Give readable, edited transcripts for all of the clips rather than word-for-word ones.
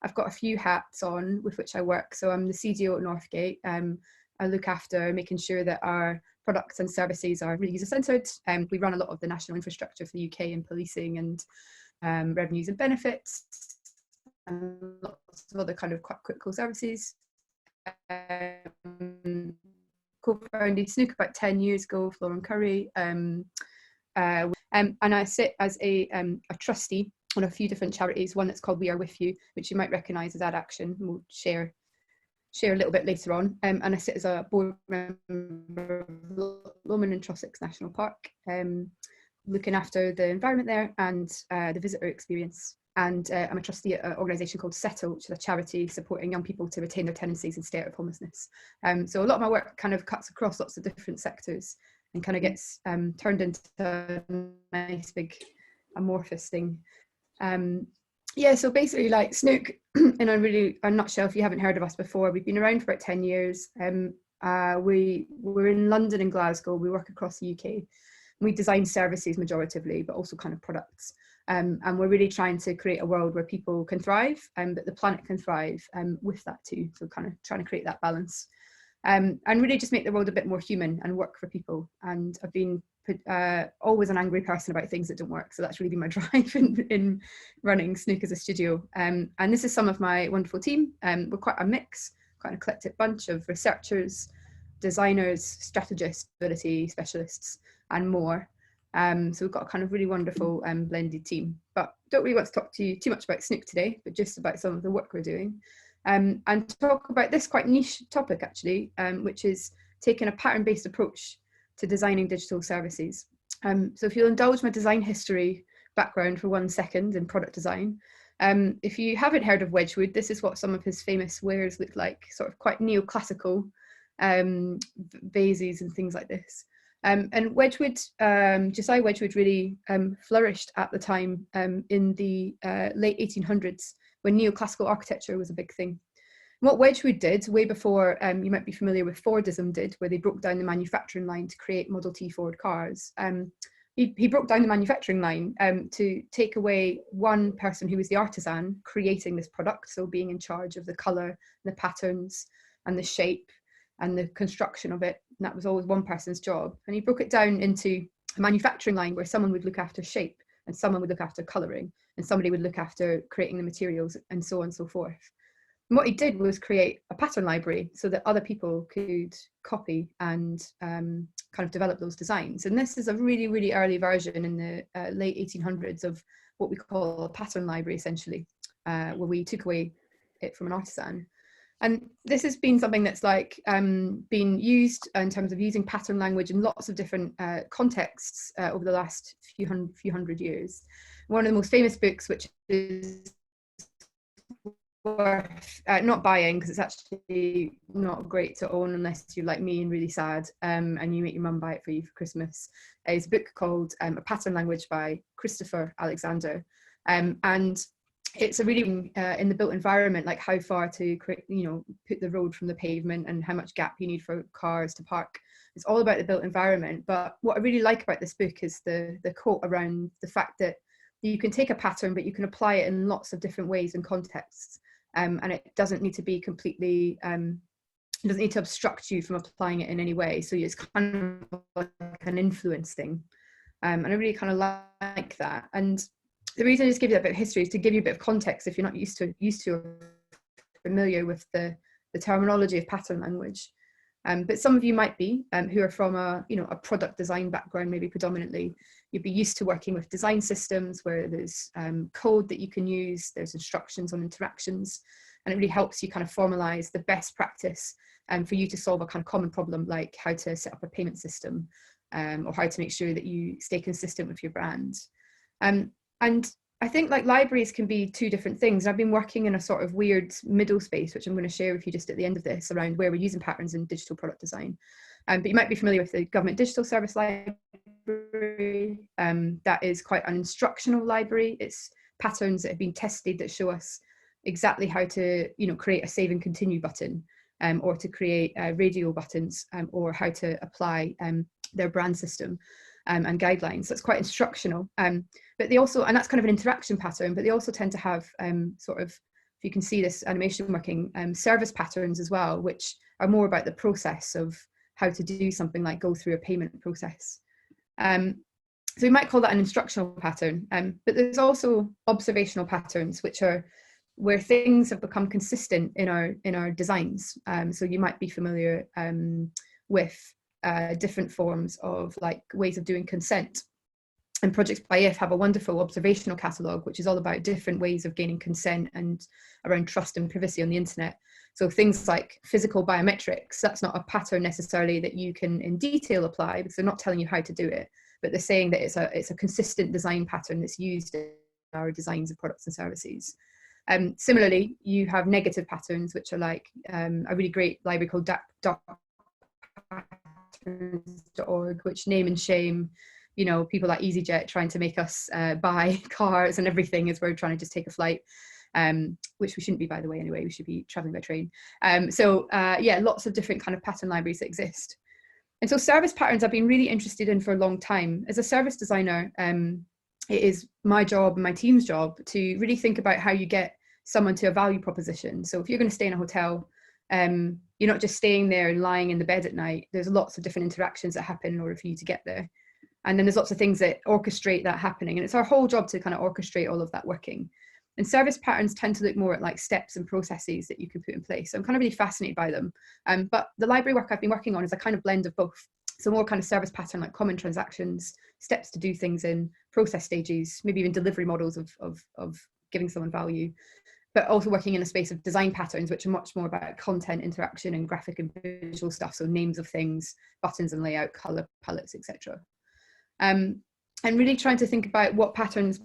I've got a few hats on with which I work. So I'm the CDO at Northgate. I look after making sure that our products and services are really user-centred. We run a lot of the national infrastructure for the UK in policing and revenues and benefits, and lots of other kind of quite critical services. Co-founded Snook about 10 years ago, Flora Curry. And I sit as a trustee on a few different charities, one that's called We Are With You, which you might recognise as Ad Action. We'll share a little bit later on. And I sit as a board member of Lomond and Trossachs National Park, looking after the environment there and the visitor experience. And I'm a trustee at an organisation called Settle, which is a charity supporting young people to retain their tenancies and stay out of homelessness. So a lot of my work kind of cuts across lots of different sectors and kind of gets turned into a nice big amorphous thing. Yeah, so basically, like Snook, in a nutshell, if you haven't heard of us before, we've been around for about 10 years. We're in London and Glasgow. We work across the UK. We design services majoritively, but also kind of products. And we're really trying to create a world where people can thrive, but the planet can thrive with that too. So kind of trying to create that balance. And really just make the world a bit more human and work for people. And I've been always an angry person about things that don't work. So that's really been my drive in running Snook as a studio. And this is some of my wonderful team. We're quite a mix, quite an eclectic bunch of researchers, designers, strategists, ability specialists, and more. So we've got a kind of really wonderful blended team. But don't really want to talk to you too much about Snook today, but just about some of the work we're doing. And talk about this quite niche topic actually, which is taking a pattern-based approach to designing digital services. So if you'll indulge my design history background for 1 second in product design. If you haven't heard of Wedgwood, this is what some of his famous wares look like, sort of quite neoclassical vases and things like this. And Wedgwood, Josiah Wedgwood really flourished at the time in the late 1800s when neoclassical architecture was a big thing. What Wedgwood did, way before you might be familiar with Fordism did, where they broke down the manufacturing line to create Model T Ford cars. He broke down the manufacturing line to take away one person who was the artisan creating this product, so being in charge of the colour, the patterns and the shape and the construction of it. And that was always one person's job. And he broke it down into a manufacturing line where someone would look after shape and someone would look after colouring and somebody would look after creating the materials and so on and so forth. And what he did was create a pattern library so that other people could copy and kind of develop those designs. And this is a really, really early version in the late 1800s of what we call a pattern library, essentially, where we took away it from an artisan. And this has been something that's like been used in terms of using pattern language in lots of different contexts over the last few hundred years. One of the most famous books, which is worth not buying because it's actually not great to own unless you're like me and really sad and you make your mum buy it for you for Christmas, is a book called A Pattern Language by Christopher Alexander. And it's a really in the built environment, like how far to create, put the road from the pavement and how much gap you need for cars to park. It's all about the built environment. But what I really like about this book is the quote around the fact that you can take a pattern, but you can apply it in lots of different ways and contexts. And it doesn't need to be completely, it doesn't need to obstruct you from applying it in any way. So it's kind of like an influence thing. And I really kind of like that. And the reason I just give you that bit of history is to give you a bit of context if you're not used to or familiar with the terminology of pattern language. But some of you might be who are from a product design background, maybe predominantly. You'd be used to working with design systems where there's code that you can use, there's instructions on interactions, and it really helps you kind of formalize the best practice for you to solve a kind of common problem, like how to set up a payment system or how to make sure that you stay consistent with your brand. And I think like libraries can be two different things. I've been working in a sort of weird middle space, which I'm going to share with you just at the end of this, around where we're using patterns in digital product design. But you might be familiar with the Government Digital Service Library. That is quite an instructional library. It's patterns that have been tested that show us exactly how to create a save and continue button, or to create radio buttons, or how to apply their brand system. And guidelines. So it's quite instructional, but they also, and that's kind of an interaction pattern, but they also tend to have sort of if you can see this animation working, service patterns as well, which are more about the process of how to do something like go through a payment process. So we might call that an instructional pattern, but there's also observational patterns, which are where things have become consistent in our designs. So you might be familiar with different forms of like ways of doing consent. And Projects by IF have a wonderful observational catalogue, which is all about different ways of gaining consent and around trust and privacy on the internet. So things like physical biometrics, that's not a pattern necessarily that you can in detail apply, because they're not telling you how to do it, but they're saying that it's a consistent design pattern that's used in our designs of products and services. Similarly, you have negative patterns, which are like a really great library called darkpatterns.org, which name and shame, you know, people like EasyJet trying to make us buy cars and everything as we're trying to just take a flight, which we shouldn't be, by the way, anyway. We should be traveling by train. Yeah, lots of different kind of pattern libraries that exist. And so service patterns I've been really interested in for a long time. As a service designer, it is my job and my team's job to really think about how you get someone to a value proposition. So if you're going to stay in a hotel, you're not just staying there and lying in the bed at night. There's lots of different interactions that happen in order for you to get there. And then there's lots of things that orchestrate that happening. And it's our whole job to kind of orchestrate all of that working. And service patterns tend to look more at like steps and processes that you can put in place. So I'm kind of really fascinated by them. But the library work I've been working on is a kind of blend of both. So more kind of service pattern, like common transactions, steps to do things in, process stages, maybe even delivery models of giving someone value, but also working in a space of design patterns, which are much more about content interaction and graphic and visual stuff. So names of things, buttons and layout, color palettes, etc. And really trying to think about what patterns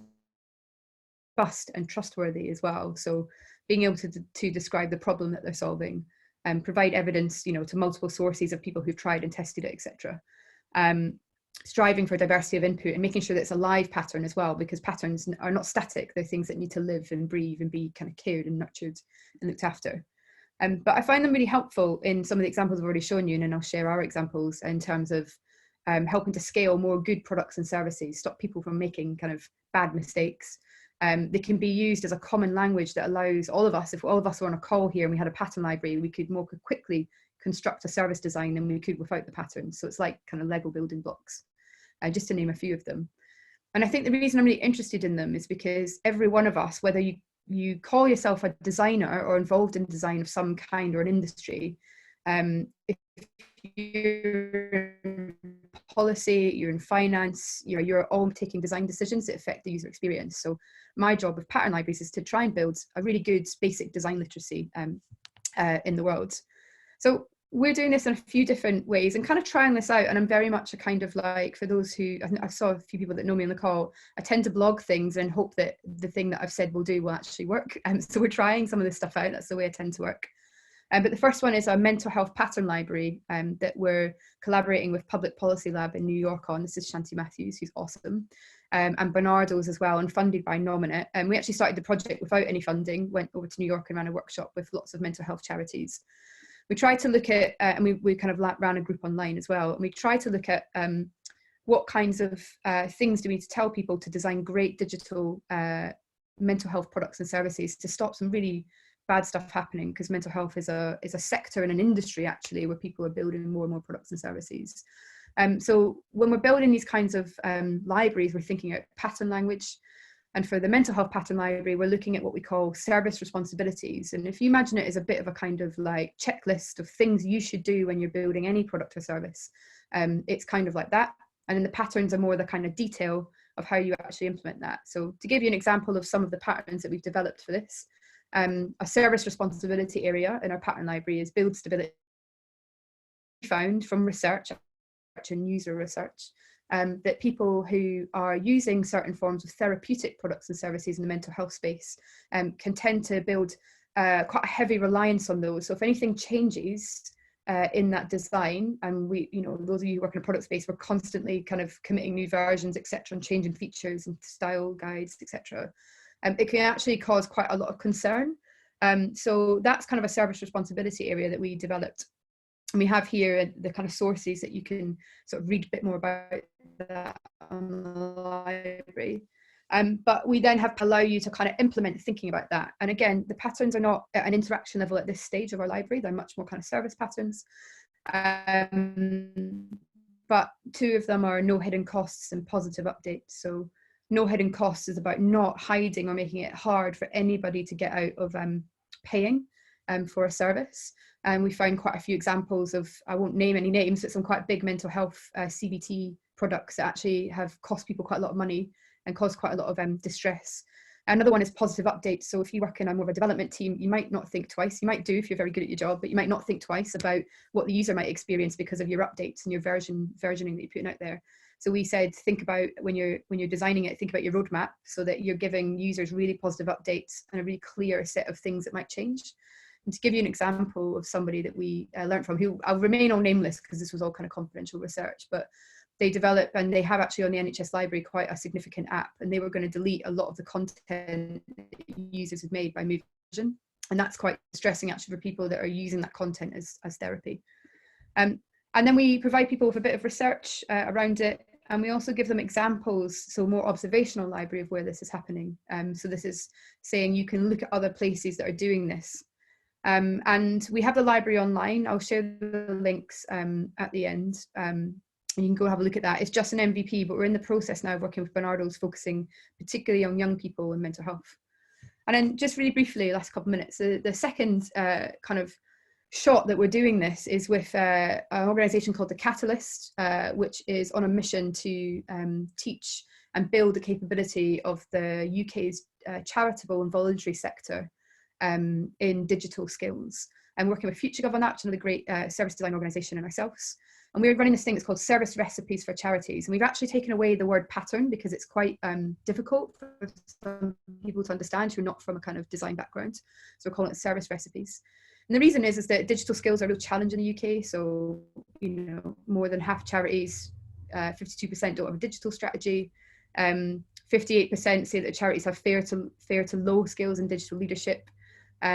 robust and trustworthy as well. So being able to describe the problem that they're solving and provide evidence, you know, to multiple sources of people who've tried and tested it, etc. Striving for diversity of input and making sure that it's a live pattern as well, because patterns are not static. They're things that need to live and breathe and be kind of cared and nurtured and looked after. But I find them really helpful in some of the examples I've already shown you, and then I'll share our examples in terms of helping to scale more good products and services, stop people from making kind of bad mistakes. They can be used as a common language that allows all of us, if all of us were on a call here and we had a pattern library, we could more quickly construct a service design than we could without the patterns. So it's like kind of Lego building blocks, just to name a few of them. And I think the reason I'm really interested in them is because every one of us, whether you call yourself a designer or involved in design of some kind or an industry, if you're in policy, you're in finance, you're all taking design decisions that affect the user experience. So my job with pattern libraries is to try and build a really good basic design literacy in the world. So we're doing this in a few different ways and kind of trying this out. And I'm very much a kind of like, for those who, I saw a few people that know me on the call, I tend to blog things and hope that the thing that I've said will do will actually work. So we're trying some of this stuff out. That's the way I tend to work. But the first one is a mental health pattern library that we're collaborating with Public Policy Lab in New York on. This is Shanti Matthews, who's awesome, and Bernardo's as well, and funded by Nominate. And we actually started the project without any funding, went over to New York and ran a workshop with lots of mental health charities. We tried to look at, and we kind of ran a group online as well, and we tried to look at what kinds of things do we need to tell people to design great digital mental health products and services to stop some really bad stuff happening, because mental health is a sector and an industry actually where people are building more and more products and services. So when we're building these kinds of libraries, we're thinking about pattern language. And for the mental health pattern library, we're looking at what we call service responsibilities. And if you imagine it as a bit of a kind of like checklist of things you should do when you're building any product or service, it's kind of like that. And then the patterns are more the kind of detail of how you actually implement that. So to give you an example of some of the patterns that we've developed for this, a service responsibility area in our pattern library is build stability, found from research and user research, that people who are using certain forms of therapeutic products and services in the mental health space can tend to build quite a heavy reliance on those. So if anything changes in that design, and we, those of you who work in a product space, we're constantly kind of committing new versions, etc., and changing features and style guides, etc. It can actually cause quite a lot of concern. So that's kind of a service responsibility area that we developed. And we have here the kind of sources that you can sort of read a bit more about that on the library. But we then have to allow you to kind of implement thinking about that. And again, the patterns are not at an interaction level at this stage of our library. They're much more kind of service patterns. But two of them are no hidden costs and positive updates. So no hidden costs is about not hiding or making it hard for anybody to get out of paying for a service. And we found quite a few examples of, I won't name any names, but some quite big mental health CBT products that actually have cost people quite a lot of money and caused quite a lot of distress. Another one is positive updates. So if you work in a more of a development team, you might not think twice. You might do if you're very good at your job, but you might not think twice about what the user might experience because of your updates and your versioning that you're putting out there. So we said, think about when you're designing it, think about your roadmap so that you're giving users really positive updates and a really clear set of things that might change. And to give you an example of somebody that we learned from, who I'll remain all nameless because this was all kind of confidential research, but they develop, and they have actually on the NHS library quite a significant app, and they were going to delete a lot of the content that users had made by moving version. And that's quite stressing actually for people that are using that content as therapy. And then we provide people with a bit of research around it, and we also give them examples, so more observational library of where this is happening. So this is saying you can look at other places that are doing this. And we have the library online. I'll share the links at the end. And you can go have a look at that. It's just an MVP, but we're in the process now of working with Bernardo's, focusing particularly on young people and mental health. And then just really briefly, last couple of minutes, the second kind of shot that we're doing this is with an organisation called The Catalyst, which is on a mission to teach and build the capability of the UK's charitable and voluntary sector in digital skills. And working with FutureGov on that, which is another great service design organisation, and ourselves. And we're running this thing that's called Service Recipes for Charities. And we've actually taken away the word pattern because it's quite difficult for some people to understand who are not from a kind of design background. So we're calling it Service Recipes. And the reason is that digital skills are a real challenge in the UK. So, you know, more than half charities, 52% don't have a digital strategy. 58% say that charities have fair to low skills in digital leadership.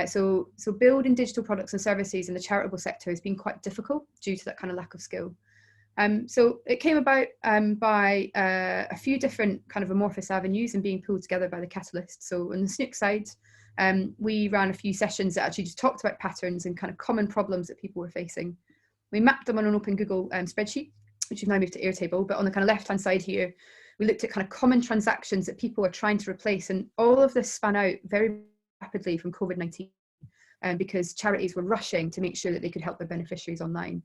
So building digital products and services in the charitable sector has been quite difficult due to that kind of lack of skill. So it came about by a few different kind of amorphous avenues and being pulled together by the Catalyst. So on the Snook side, we ran a few sessions that actually just talked about patterns and kind of common problems that people were facing. We mapped them on an open Google spreadsheet, which we've now moved to Airtable, but on the kind of left-hand side here, we looked at kind of common transactions that people are trying to replace. And all of this span out very rapidly from COVID-19 because charities were rushing to make sure that they could help their beneficiaries online.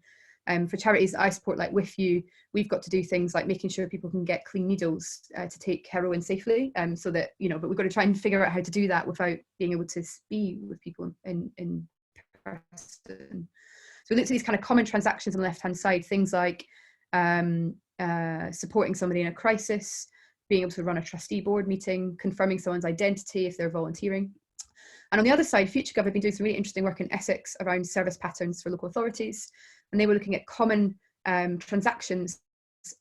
For charities that I support, like With You, we've got to do things like making sure people can get clean needles to take heroin safely, so that, you know, but we've got to try and figure out how to do that without being able to be with people in person. So we looked at these kind of common transactions on the left-hand side, things like supporting somebody in a crisis, being able to run a trustee board meeting, confirming someone's identity if they're volunteering. And on the other side, FutureGov have been doing some really interesting work in Essex around service patterns for local authorities. And they were looking at common transactions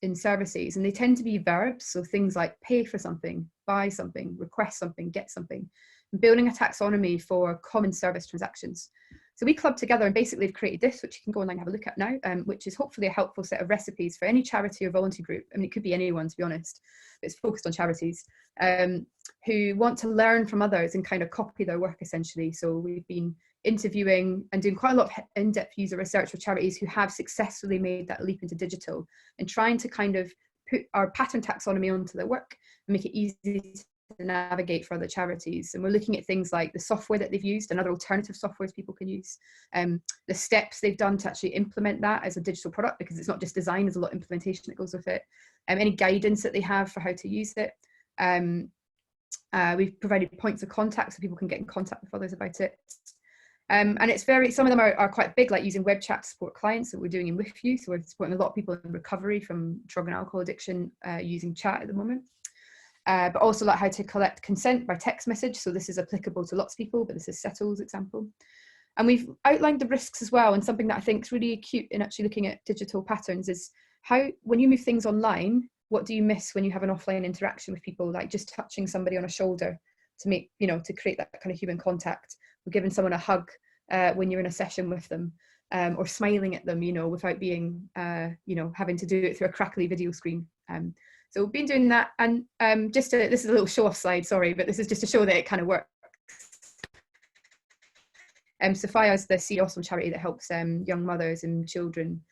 in services, and they tend to be verbs. So things like pay for something, buy something, request something, get something, and building a taxonomy for common service transactions. So we clubbed together and basically have created this, which you can go online and have a look at now, which is hopefully a helpful set of recipes for any charity or volunteer group. I mean, it could be anyone, to be honest, but it's focused on charities who want to learn from others and kind of copy their work, essentially. So we've been interviewing and doing quite a lot of in-depth user research with charities who have successfully made that leap into digital, and trying to kind of put our pattern taxonomy onto their work and make it easy to navigate for other charities. And we're looking at things like the software that they've used and other alternative softwares people can use, the steps they've done to actually implement that as a digital product, because it's not just design, there's a lot of implementation that goes with it, any guidance that they have for how to use it. We've provided points of contact so people can get in contact with others about it. And it's some of them are quite big, like using web chat to support clients that we're doing in With You. So we're supporting a lot of people in recovery from drug and alcohol addiction using chat at the moment. But also like how to collect consent by text message. So this is applicable to lots of people, but this is Settle's example. And we've outlined the risks as well. And something that I think is really acute in actually looking at digital patterns is how, when you move things online, what do you miss when you have an offline interaction with people, like just touching somebody on a shoulder to make, you know, to create that kind of human contact, or giving someone a hug when you're in a session with them, or smiling at them, you know, without being, you know, having to do it through a crackly video screen. So we've been doing that, and this is a little show off slide, sorry, but this is just to show that it kind of works. Sophia's the CEO of a charity that helps young mothers and children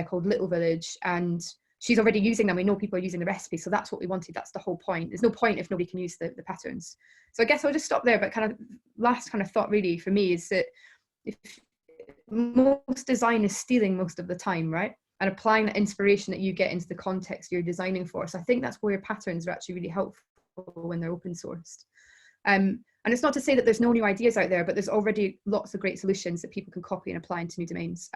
called Little Village, and she's already using them. We know people are using the recipe, so that's what we wanted. That's the whole point. There's no point if nobody can use the patterns. So I guess I'll just stop there, but kind of last kind of thought really for me is that if most design is stealing most of the time, right? And applying that inspiration that you get into the context you're designing for. So I think that's where patterns are actually really helpful when they're open sourced. And it's not to say that there's no new ideas out there, but there's already lots of great solutions that people can copy and apply into new domains.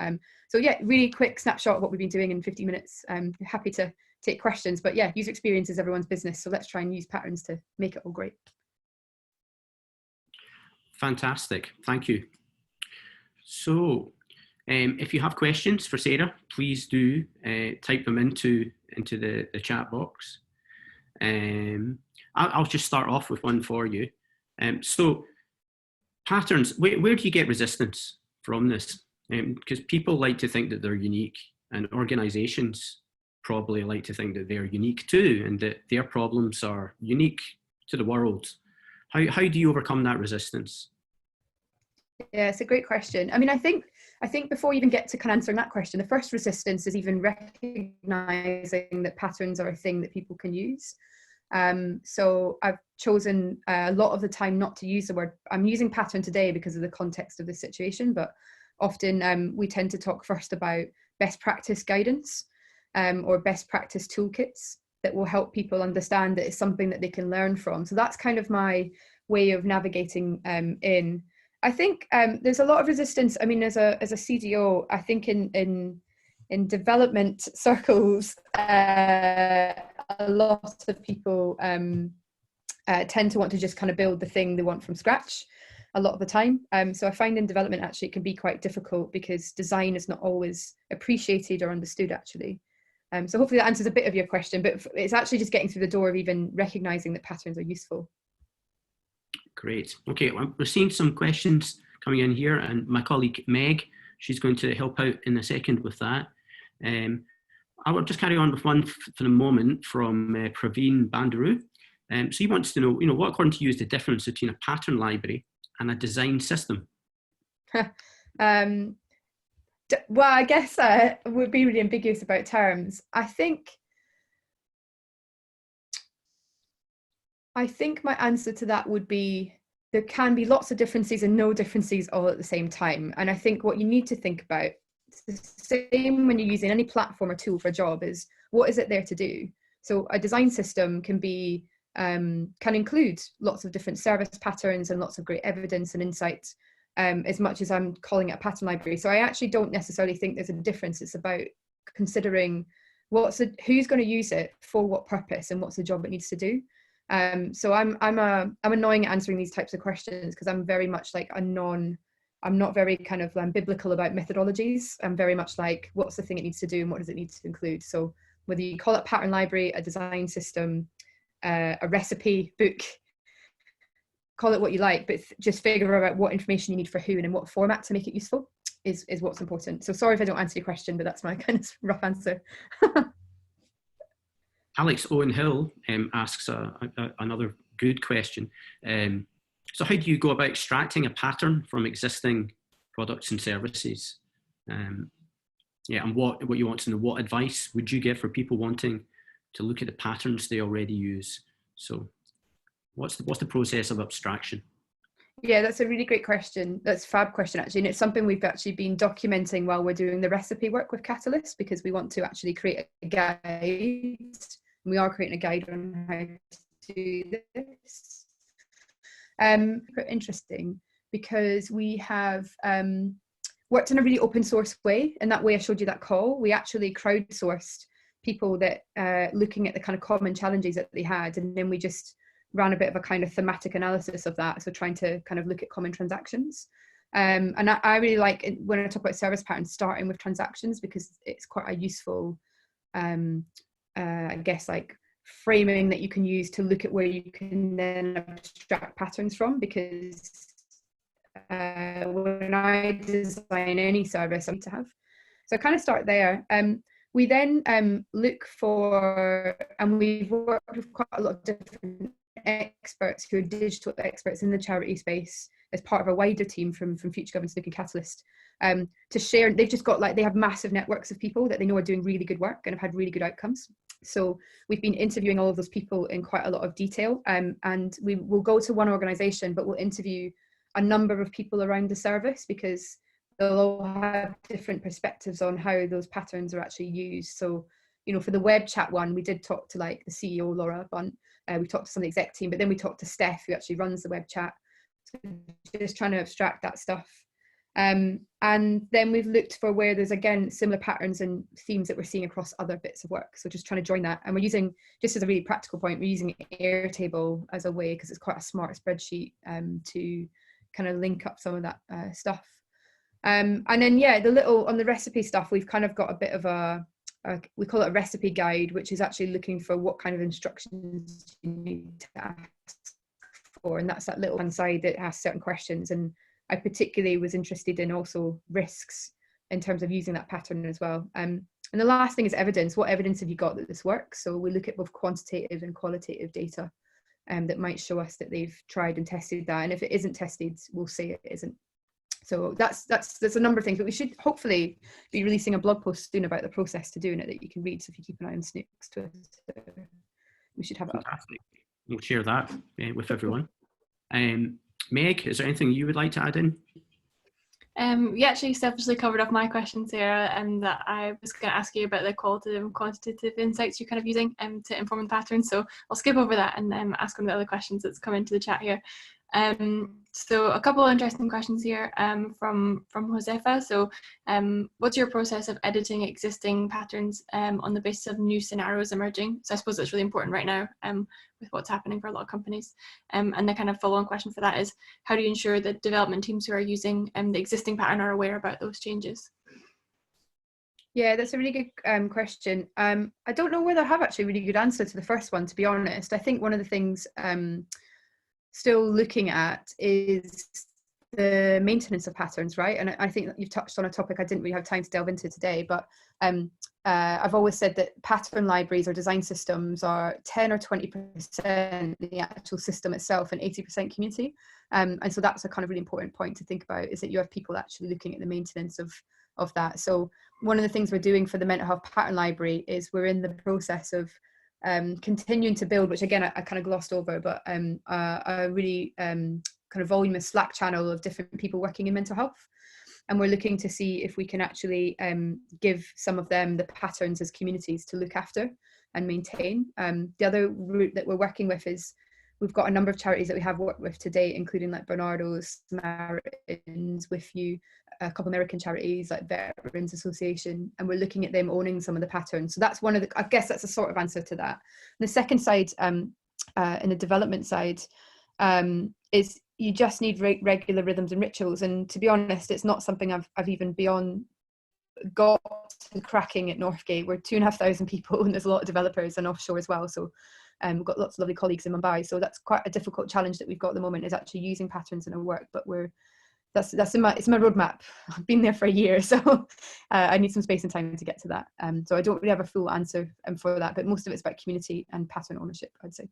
So yeah, really quick snapshot of what we've been doing in 50 minutes. Happy to take questions, but yeah, user experience is everyone's business. So let's try and use patterns to make it all great. Fantastic, thank you. So if you have questions for Sarah, please do type them into the chat box. I'll just start off with one for you. So patterns, where do you get resistance from this? Because people like to think that they're unique, and organizations probably like to think that they're unique too, and that their problems are unique to the world. How do you overcome that resistance? Yeah, it's a great question. I mean, I think before you even get to kind of answering that question, the first resistance is even recognizing that patterns are a thing that people can use. So I've chosen a lot of the time not to use the word. I'm using pattern today because of the context of the situation, but often we tend to talk first about best practice guidance or best practice toolkits that will help people understand that it's something that they can learn from. So that's kind of my way of navigating in. I think there's a lot of resistance. I mean, as a CDO, I think in development circles, a lot of people tend to want to just kind of build the thing they want from scratch a lot of the time. So I find in development actually it can be quite difficult because design is not always appreciated or understood actually. So hopefully that answers a bit of your question, but it's actually just getting through the door of even recognizing that patterns are useful. Great. Okay, well, we're seeing some questions coming in here, and my colleague Meg, she's going to help out in a second with that. I will just carry on with one for the moment from Praveen Bandaru. So he wants to know, what according to you is the difference between a pattern library and a design system? Well, I guess we'd be really ambiguous about terms. I think my answer to that would be there can be lots of differences and no differences all at the same time. And I think what you need to think about, it's the same when you're using any platform or tool for a job, is what is it there to do? So a design system can be can include lots of different service patterns and lots of great evidence and insights, as much as I'm calling it a pattern library. So I actually don't necessarily think there's a difference. It's about considering who's going to use it for what purpose and what's the job it needs to do. So I'm annoying at answering these types of questions because I'm very much like I'm not very kind of biblical about methodologies. I'm very much like, what's the thing it needs to do and what does it need to include? So whether you call it pattern library, a design system, a recipe book, call it what you like, but just figure out what information you need for who and in what format to make it useful is what's important. So sorry if I don't answer your question, but that's my kind of rough answer. Alex Owen Hill asks another good question. So how do you go about extracting a pattern from existing products and services? Yeah, and what you want to know, what advice would you give for people wanting to look at the patterns they already use? So what's the process of abstraction? Yeah, that's a really great question. That's a fab question, actually. And it's something we've actually been documenting while we're doing the recipe work with Catalyst, because we want to actually create a guide. We are creating a guide on how to do this. Quite interesting, because we have worked in a really open source way. And that way I showed you that call, we actually crowdsourced people that looking at the kind of common challenges that they had. And then we just ran a bit of a kind of thematic analysis of that. So trying to kind of look at common transactions. And I really like, when I talk about service patterns, starting with transactions, because it's quite a useful, I guess, like framing that you can use to look at where you can then abstract patterns from. Because when I design any service, I need to have. So I kind of start there. We then look for, and we've worked with quite a lot of different experts who are digital experts in the charity space as part of a wider team from Future Governance, Snook and Catalyst, to share. They've just got they have massive networks of people that they know are doing really good work and have had really good outcomes. So we've been interviewing all of those people in quite a lot of detail, and we will go to one organisation, but we'll interview a number of people around the service, because they'll all have different perspectives on how those patterns are actually used. So, you know, for the web chat one, we did talk to the CEO, Laura Bunt. We talked to some of the exec team, but then we talked to Steph, who actually runs the web chat. So just trying to abstract that stuff. And then we've looked for where there's, again, similar patterns and themes that we're seeing across other bits of work. So just trying to join that. And we're using, just as a really practical point, we're using Airtable as a way, because it's quite a smart spreadsheet to kind of link up some of that stuff. And then, yeah, the little on the recipe stuff, we've kind of got a bit of we call it a recipe guide, which is actually looking for what kind of instructions you need to ask for. And that's that little hand side that asks certain questions. And I particularly was interested in also risks in terms of using that pattern as well. And the last thing is evidence. What evidence have you got that this works? So we look at both quantitative and qualitative data that might show us that they've tried and tested that. And if it isn't tested, we'll say it isn't. So there's a number of things, but we should hopefully be releasing a blog post soon about the process to doing it that you can read. So if you keep an eye on Snook's Twitter, we should have it up. Fantastic. We'll share that with everyone. Meg, is there anything you would like to add in? You actually selfishly covered off my question, Sarah, and that I was going to ask you about the qualitative and quantitative insights you're kind of using to inform the patterns. So I'll skip over that and ask one of the other questions that's come into the chat here. So a couple of interesting questions here from Josefa. So what's your process of editing existing patterns on the basis of new scenarios emerging? So I suppose that's really important right now with what's happening for a lot of companies. And the kind of follow-on question for that is, how do you ensure that development teams who are using the existing pattern are aware about those changes? Yeah, that's a really good question. I don't know whether I have actually a really good answer to the first one, to be honest. I think one of the things still looking at is the maintenance of patterns, right? And I think that you've touched on a topic I didn't really have time to delve into today, but I've always said that pattern libraries or design systems are 10 or 20% the actual system itself and 80% community. And so that's a kind of really important point to think about, is that you have people actually looking at the maintenance of that. So one of the things we're doing for the mental health pattern library is we're in the process of continuing to build, which again I kind of glossed over, but a really kind of voluminous Slack channel of different people working in mental health, and we're looking to see if we can actually give some of them the patterns as communities to look after and maintain. The other route that we're working with is we've got a number of charities that we have worked with to date, including like Bernardo's, Samaritans, With You, a couple of American charities like Veterans Association, and we're looking at them owning some of the patterns. So that's one of the, I guess that's a sort of answer to that. And the second side, in the development side, is you just need regular rhythms and rituals. And to be honest, it's not something I've even got to cracking at Northgate. We're 2,500 people and there's a lot of developers and offshore as well. So we've got lots of lovely colleagues in Mumbai. So that's quite a difficult challenge that we've got at the moment, is actually using patterns in our work. But it's my roadmap. I've been there for a year, so I need some space and time to get to that. So I don't really have a full answer for that, but most of it's about community and pattern ownership, I'd say.